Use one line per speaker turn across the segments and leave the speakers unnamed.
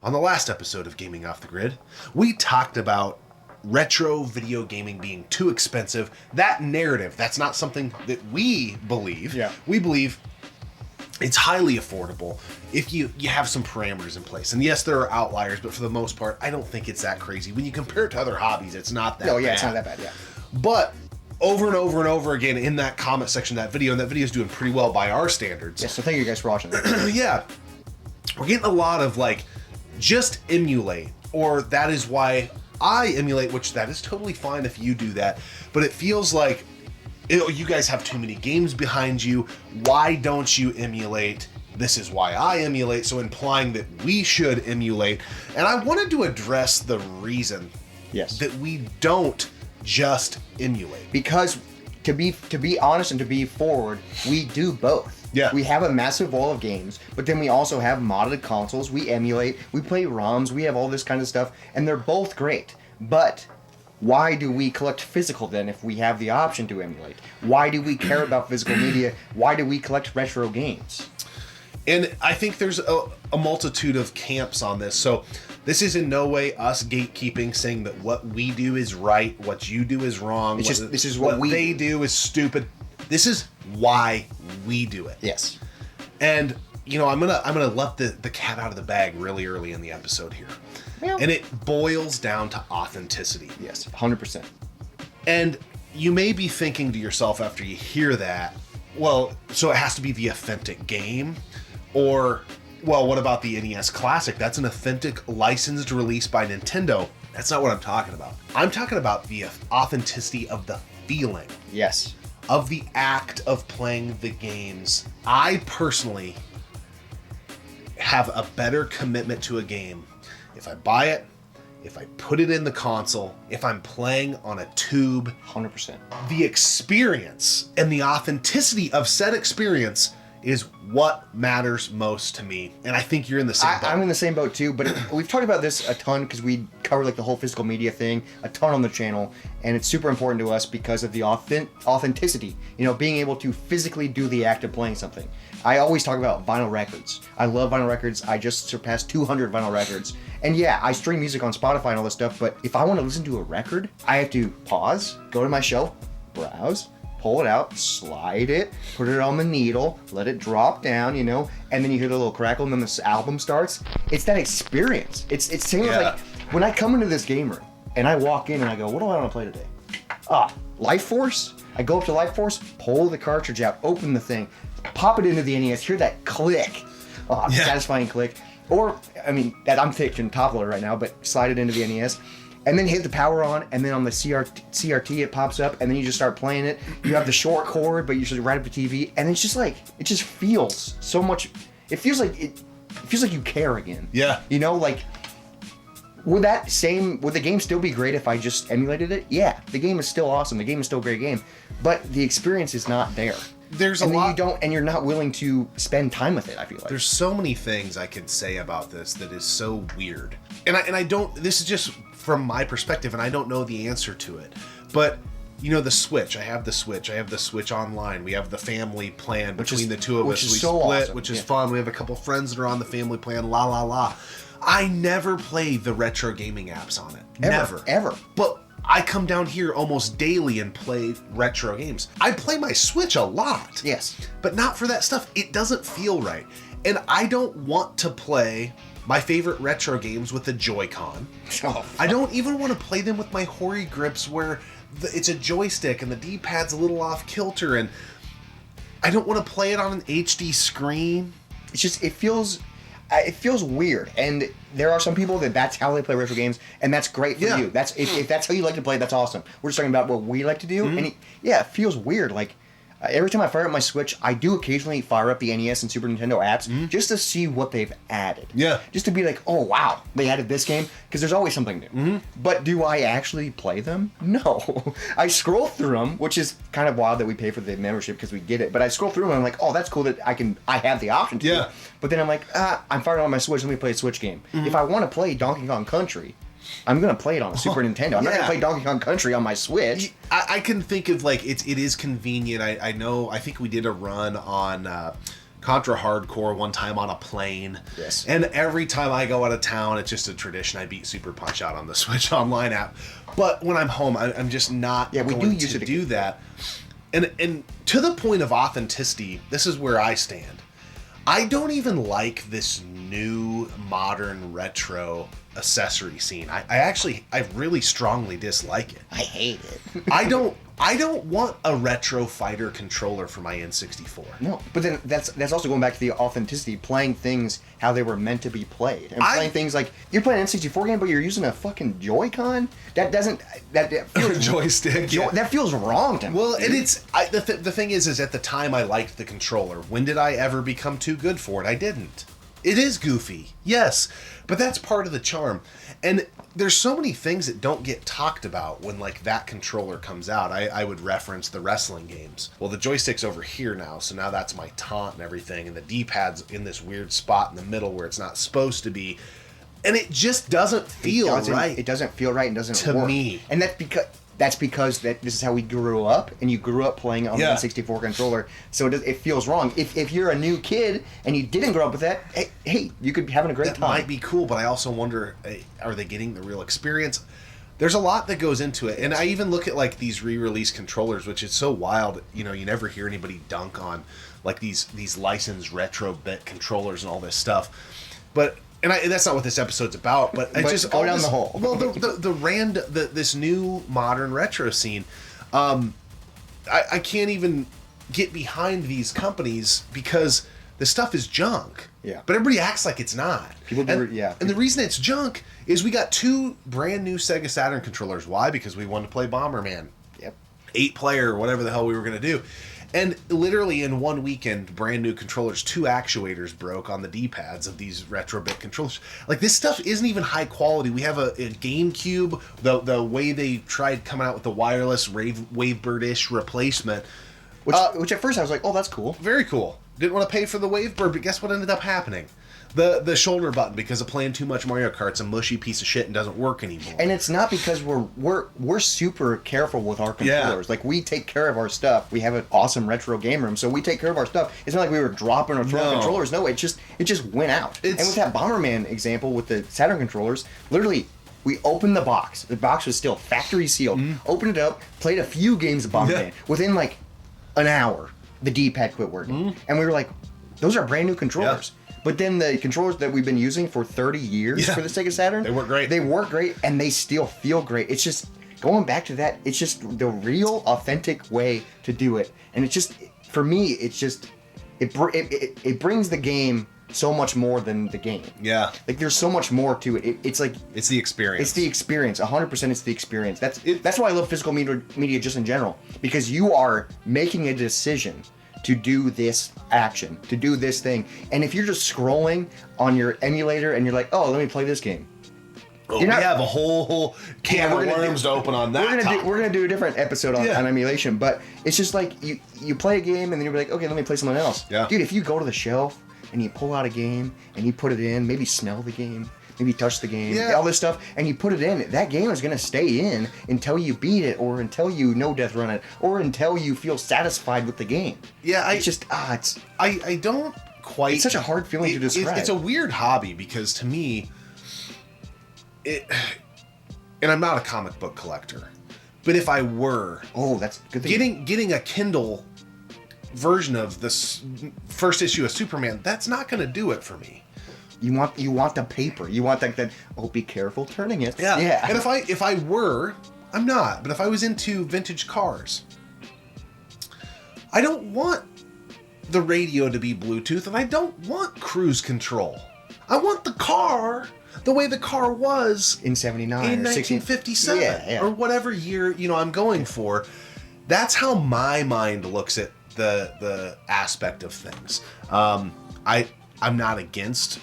On the last episode of Gaming Off the Grid, we talked about retro video gaming being too expensive. That narrative, that's not something that we believe.
Yeah.
We believe it's highly affordable if you have some parameters in place. And yes, there are outliers, but for the most part, I don't think it's that crazy. When you compare it to other hobbies, it's not that bad.
Oh, yeah, it's not that bad, yeah.
But over and over and over again in that comment section of that video, and that video is doing pretty well by our standards.
Yeah, so thank you guys for watching.
Yeah. We're getting a lot of like, just emulate, or that is why I emulate, which that is totally fine if you do that, but it feels like you guys have too many games behind you. Why don't you emulate? This is why I emulate, so implying that we should emulate. And I wanted to address the reason that we don't just emulate.
Because to be honest and to be forward, we do both.
Yeah.
We have a massive wall of games, but then we also have modded consoles. We emulate, we play ROMs, we have all this kind of stuff, and they're both great. But why do we collect physical then if we have the option to emulate? Why do we care about physical media? Why do we collect retro games?
And I think there's a multitude of camps on this. So this is in no way us gatekeeping, saying that what we do is right, what you do is wrong.
This is what
they do is stupid. This is why we do it.
Yes.
And you know, I'm gonna let the cat out of the bag really early in the episode here.
Well,
and it boils down to authenticity.
Yes, 100%.
And you may be thinking to yourself after you hear that, well, so it has to be the authentic game, or well, what about the NES Classic? That's an authentic licensed release by Nintendo. That's not what I'm talking about. I'm talking about the authenticity of the feeling.
Yes.
Of the act of playing the games. I personally have a better commitment to a game if I buy it, if I put it in the console, if I'm playing on a tube.
100%. The
experience and the authenticity of said experience is what matters most to me. And I think you're in the same boat.
I'm in the same boat too, but we've talked about this a ton because we cover like the whole physical media thing a ton on the channel, and it's super important to us because of the authenticity, you know, being able to physically do the act of playing something. I always talk about vinyl records. I love vinyl records. I just surpassed 200 vinyl records. And yeah, I stream music on Spotify and all this stuff, but if I want to listen to a record, I have to pause, go to my shelf, browse, pull it out, slide it, put it on the needle, let it drop down, you know, and then you hear the little crackle and then this album starts. It's that experience. It's same with like when I come into this game room and I walk in and I go, what do I want to play today? Life Force? I go up to Life Force, pull the cartridge out, open the thing, pop it into the NES, hear that click. Satisfying click. Or, I mean, that I'm thinking top loader right now, but slide it into the NES. And then hit the power on, and then on the CRT it pops up, and then you just start playing it. You have the short cord, but you just right up the TV, and it's just like, it just feels so much. It feels like you care again.
Yeah.
You know, like, would the game still be great if I just emulated it? Yeah, the game is still awesome. The game is still a great game, but the experience is not there.
There's a lot,
and you're not willing to spend time with it. I feel like
there's so many things I could say about this that is so weird, and I don't. This is just from my perspective, and I don't know the answer to it. But you know, the Switch. I have the Switch. I have the Switch Online. We have the family plan between the two of us. We split,
awesome.
Which is fun. We have a couple friends that are on the family plan. La la la. I never play the retro gaming apps on it. Never. But I come down here almost daily and play retro games. I play my Switch a lot.
Yes.
But not for that stuff. It doesn't feel right. And I don't want to play my favorite retro games with a Joy-Con. I don't even want to play them with my Hori grips where it's a joystick and the D-pad's a little off kilter, and I don't want to play it on an HD screen.
It's just, it feels weird, and there are some people that's how they play retro games, and that's great for you. That's if that's how you like to play, that's awesome. We're just talking about what we like to do, and it feels weird. Like every time I fire up my Switch, I do occasionally fire up the NES and Super Nintendo apps just to see what they've added.
Yeah.
Just to be like, oh wow, they added this game, because there's always something new. But do I actually play them? No. I scroll through them, which is kind of wild that we pay for the membership because we get it. But I scroll through them and I'm like, oh, that's cool that I have the option to.
Yeah.
But then I'm like, I'm firing on my Switch, let me play a Switch game. If I want to play Donkey Kong Country, I'm going to play it on a Super Nintendo. I'm not going to play Donkey Kong Country on my Switch.
I can think of, like, it is convenient. I know, I think we did a run on Contra Hardcore one time on a plane.
Yes.
And every time I go out of town, it's just a tradition. I beat Super Punch out on the Switch Online app. But when I'm home, I'm just not going to do that. And to the point of authenticity, this is where I stand. I don't even like this new modern retro accessory scene. I really strongly dislike it.
I hate it.
I don't want a retro fighter controller for my N64.
No, but then that's also going back to the authenticity, playing things how they were meant to be played, and playing things like you're playing an N64 game, but you're using a fucking Joy-Con. That feels
joystick.
That feels wrong to me.
Well, and the thing is at the time I liked the controller. When did I ever become too good for it? I didn't. It is goofy, yes, but that's part of the charm. And there's so many things that don't get talked about when like that controller comes out. I would reference the wrestling games. Well, the joystick's over here now, so now that's my taunt and everything, and the D-pad's in this weird spot in the middle where it's not supposed to be. And it just doesn't feel right.
It doesn't feel right and doesn't work.
To me.
And that's because this is how we grew up, and you grew up playing on the N64 controller, so it feels wrong. If you're a new kid and you didn't grow up with that, hey, you could be having a great time.
That might be cool, but I also wonder, are they getting the real experience? There's a lot that goes into it, and I even look at like these re-release controllers, which is so wild. You know, you never hear anybody dunk on like these licensed retro bit controllers and all this stuff, but. And that's not what this episode's about, but I just
go down the hole.
Well, this new modern retro scene, I can't even get behind these companies because the stuff is junk.
Yeah.
But everybody acts like it's not.
And
the reason it's junk is we got 2 brand new Sega Saturn controllers. Why? Because we wanted to play Bomberman.
Yep.
8-player, whatever the hell we were gonna do. And literally in one weekend, brand new controllers, 2 actuators broke on the D-pads of these retro-bit controllers. Like, this stuff isn't even high quality. We have a GameCube, the way they tried coming out with the wireless Wavebird-ish replacement.
Which at first I was like, oh, that's cool.
Very cool. Didn't want to pay for the Wavebird, but guess what ended up happening? The shoulder button, because of playing too much Mario Kart's a mushy piece of shit and doesn't work anymore.
And it's not because we're super careful with our controllers. Like, we take care of our stuff. We have an awesome retro game room, so we take care of our stuff. It's not like we were dropping or throwing controllers. No, it just went out. And with that Bomberman example with the Saturn controllers, literally, we opened the box. The box was still factory sealed. Opened it up, played a few games of Bomberman. Within like an hour, the D-pad quit working. And we were like, those are brand new controllers. But then the controllers that we've been using for 30 years for the Sega Saturn,
they work great.
They work great, and they still feel great. It's just, going back to that, it's just the real, authentic way to do it. And it's just, for me, it's just, it brings the game so much more than the game.
Yeah.
Like, there's so much more to it. It's like...
It's the experience.
It's the experience. 100% it's the experience. That's why I love physical media just in general. Because you are making a decision to do this action, to do this thing. And if you're just scrolling on your emulator and you're like, oh, let me play this game.
We have a whole can of worms to open on that.
We're gonna do a different episode on emulation, but it's just like you play a game and then you'll be like, okay, let me play something else.
Yeah.
Dude, if you go to the shelf and you pull out a game and you put it in, maybe smell the game, maybe touch the game, all this stuff, and you put it in, that game is going to stay in until you beat it, or until you no death run it, or until you feel satisfied with the game.
Yeah,
it's just,
I don't quite...
It's such a hard feeling to describe.
It's a weird hobby, because to me, and I'm not a comic book collector, but if I were...
Oh, that's good thing.
Getting a Kindle version of this first issue of Superman, that's not going to do it for me.
You want the paper. You want that. Oh, be careful turning it.
Yeah. And if I were, I'm not. But if I was into vintage cars, I don't want the radio to be Bluetooth, and I don't want cruise control. I want the car the way the car was
in '79,
in 1957, or whatever year I'm going for. That's how my mind looks at the aspect of things. I'm not against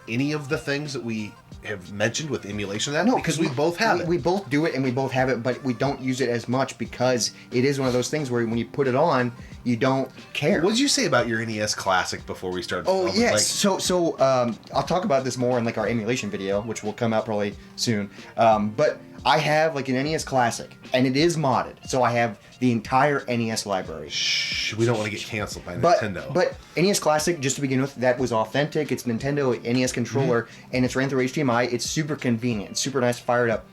any of the things that we have mentioned with emulation of that, because we both have it.
We both do it and we both have it, but we don't use it as much because it is one of those things where when you put it on, you don't care.
What did you say about your NES Classic before we started?
Oh, yes. So I'll talk about this more in like our emulation video, which will come out probably soon. But I have like an NES Classic, and it is modded, so I have the entire NES library.
Shh, we don't want to get canceled by Nintendo.
But NES Classic, just to begin with, that was authentic. It's Nintendo NES controller, and it's ran through HDMI. It's super convenient, super nice to fire it up.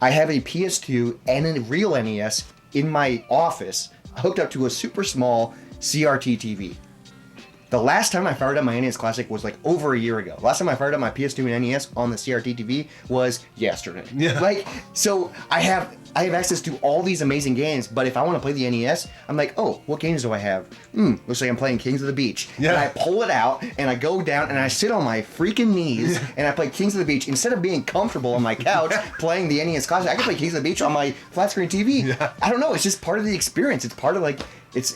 I have a PS2 and a real NES in my office, hooked up to a super small CRT TV. The last time I fired up my NES Classic was like over a year ago. Last time I fired up my PS2 and NES on the CRT TV was yesterday.
Yeah.
Like, so I have access to all these amazing games, but if I want to play the NES, I'm like, oh, what games do I have? Looks like I'm playing Kings of the Beach.
Yeah.
And I pull it out, and I go down, and I sit on my freaking knees, and I play Kings of the Beach. Instead of being comfortable on my couch playing the NES Classic, I can play Kings of the Beach on my flat screen TV.
Yeah.
I don't know, it's just part of the experience. It's part of like, it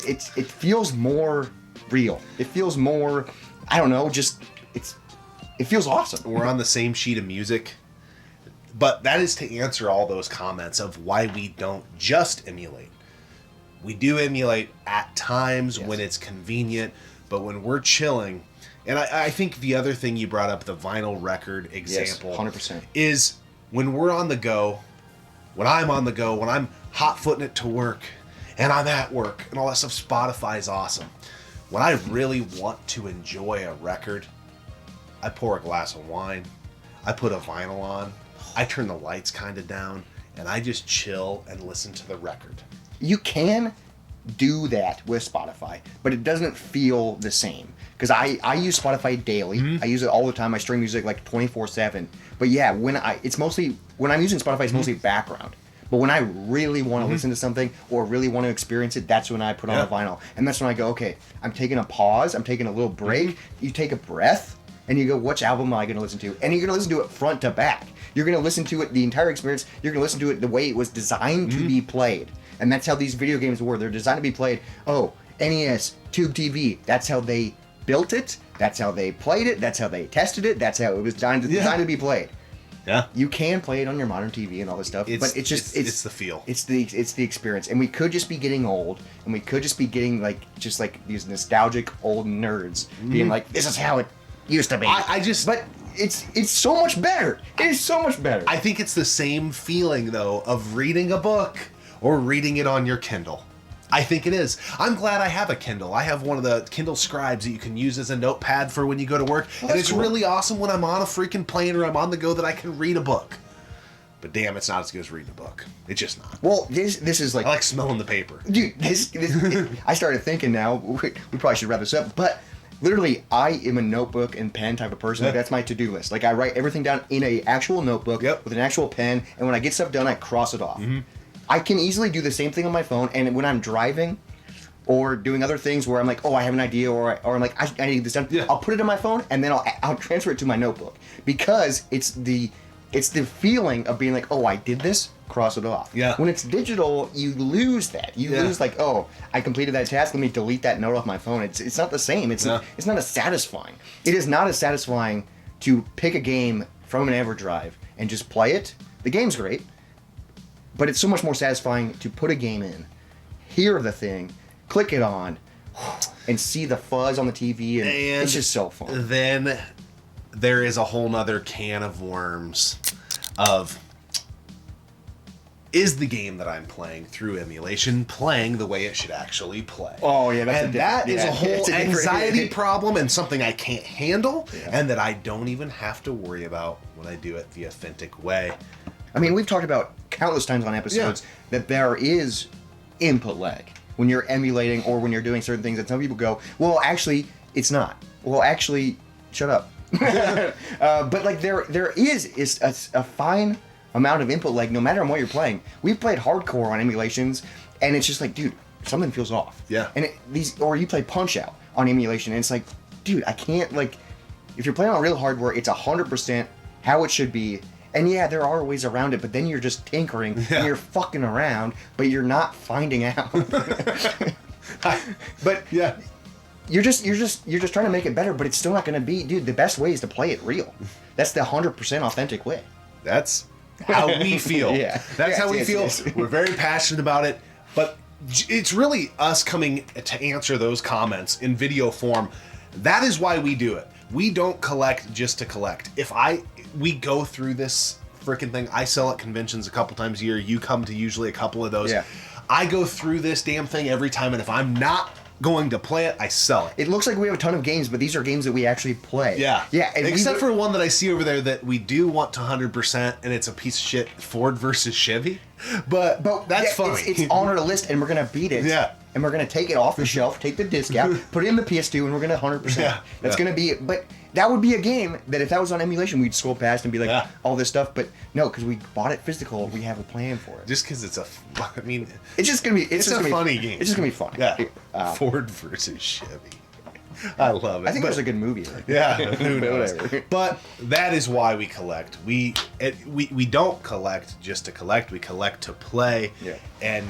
feels more real. It feels more, I don't know, it feels awesome.
We're on the same sheet of music. But that is to answer all those comments of why we don't just emulate. We do emulate at times when it's convenient, but when we're chilling, and I think the other thing you brought up, the vinyl record example,
Yes, 100%.
is when we're on the go, when I'm on the go, when I'm hot-footing it to work, and I'm at work, and all that stuff, Spotify is awesome. When I really want to enjoy a record, I pour a glass of wine, I put a vinyl on, I turn the lights kind of down, and I just chill and listen to the record.
You can do that with Spotify, but it doesn't feel the same. Because I use Spotify daily. I use it all the time. I stream music like 24/7. But yeah, when I'm using Spotify, it's mostly background. But when I really want to listen to something or really want to experience it, that's when I put on a vinyl. And that's when I go, okay, I'm taking a pause, I'm taking a little break. You take a breath, and you go, which album am I going to listen to? And you're going to listen to it front to back. You're going to listen to it, the entire experience. You're going to listen to it the way it was designed to be played. And that's how these video games were. They're designed to be played. Oh, NES, Tube TV. That's how they built it. That's how they played it. That's how they tested it. That's how it was designed to be played.
Yeah.
You can play it on your modern TV and all this stuff, but it's just
it's the feel.
It's the experience, and we could just be getting old, and we could just be getting like these nostalgic old nerds being like, this is how it used to be. But it's so much better. It is so much better.
I think it's the same feeling though of reading a book or reading it on your Kindle. I think it is. I'm glad I have a Kindle. I have one of the Kindle Scribes that you can use as a notepad for when you go to work. And it's really awesome when I'm on a freaking plane or I'm on the go that I can read a book. But damn, it's not as good as reading a book. It's just not.
Well, this is like...
I like smelling the paper.
Dude, I started thinking now, we probably should wrap this up, but literally, I am a notebook and pen type of person. Like, that's my to-do list. Like, I write everything down in an actual notebook with an actual pen, and when I get stuff done, I cross it off. I can easily do the same thing on my phone, and when I'm driving or doing other things where I'm like, oh, I have an idea, or I'm like, I need this done, I'll put it on my phone, and then I'll transfer it to my notebook, because it's the feeling of being like, oh, I did this, cross it off.
Yeah.
When it's digital, you lose that. You lose like, oh, I completed that task, let me delete that note off my phone. It's not the same. It's not as satisfying. It is not as satisfying to pick a game from an EverDrive and just play it. The game's great. But it's so much more satisfying to put a game in, hear the thing, click it on, and see the fuzz on the TV, and it's just so fun.
Then there is a whole nother can of worms of, is the game that I'm playing through emulation playing the way it should actually play?
Oh, yeah,
that is a whole anxiety problem and something I can't handle, and that I don't even have to worry about when I do it the authentic way.
I mean, we've talked about countless times on episodes that there is input lag when you're emulating or when you're doing certain things, and some people go, well, actually, it's not. Well, actually, shut up. But like there is a fine amount of input lag no matter what you're playing. We've played hardcore on emulations, and it's just like, dude, something feels off.
Yeah.
And or you play Punch-Out on emulation, and it's like, dude, I can't, like, if you're playing on real hardware, it's 100% how it should be. And yeah, there are ways around it, but then you're just tinkering and you're fucking around, but you're not finding out. But
yeah,
you're just trying to make it better, but it's still not going to be, dude. The best way is to play it real. That's the 100% authentic way.
That's how we feel. That's how we feel. We're very passionate about it, but it's really us coming to answer those comments in video form. That is why we do it. We don't collect just to collect. We go through this freaking thing. I sell at conventions a couple times a year. You come to usually a couple of those.
Yeah.
I go through this damn thing every time, and if I'm not going to play it, I sell it.
It looks like we have a ton of games, but these are games that we actually play.
Yeah.
Yeah. And
except for one that I see over there that we do want to 100%, and it's a piece of shit Ford versus Chevy. But that's
yeah,
funny.
It's on our list, and we're going to beat it.
Yeah.
And we're going to take it off the shelf, take the disc out, put it in the PS2, and we're going to 100%.
Yeah.
That's
Yeah.
going to be it. But that would be a game that if that was on emulation, we'd scroll past and be like,
Yeah.
all this stuff. But no, because we bought it physical, we have a plan for it.
Just because it's I mean,
It's just going to be...
it's a funny game.
It's just going to be fun.
Yeah. Ford versus Chevy. I love it.
I think there's a good movie.
Yeah, who knows?
Whatever.
But that is why we collect. We don't collect just to collect. We collect to play.
Yeah.
And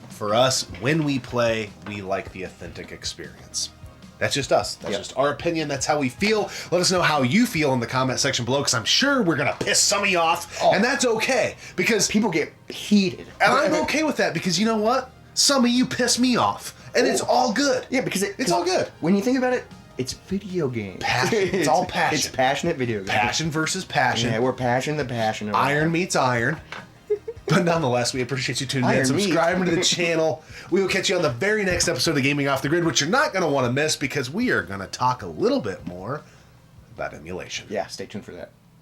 for us, when we play, we like the authentic experience. That's just us. That's
Yep.
just our opinion. That's how we feel. Let us know how you feel in the comment section below, because I'm sure we're gonna piss some of you off, and that's okay because
People get heated.
and I'm okay with that because you know what? Some of you piss me off, and it's all good.
Yeah, because
it's all good.
When you think about it, it's video games.
Passion. It's all passion.
It's passionate video games.
Passion versus passion.
Yeah, we're the passion of
Iron meets iron. But nonetheless, we appreciate you tuning in,
Iron meat.
subscribing to the channel. We will catch you on the very next episode of Gaming Off the Grid, which you're not going to want to miss because we are going to talk a little bit more about emulation.
Yeah, stay tuned for that.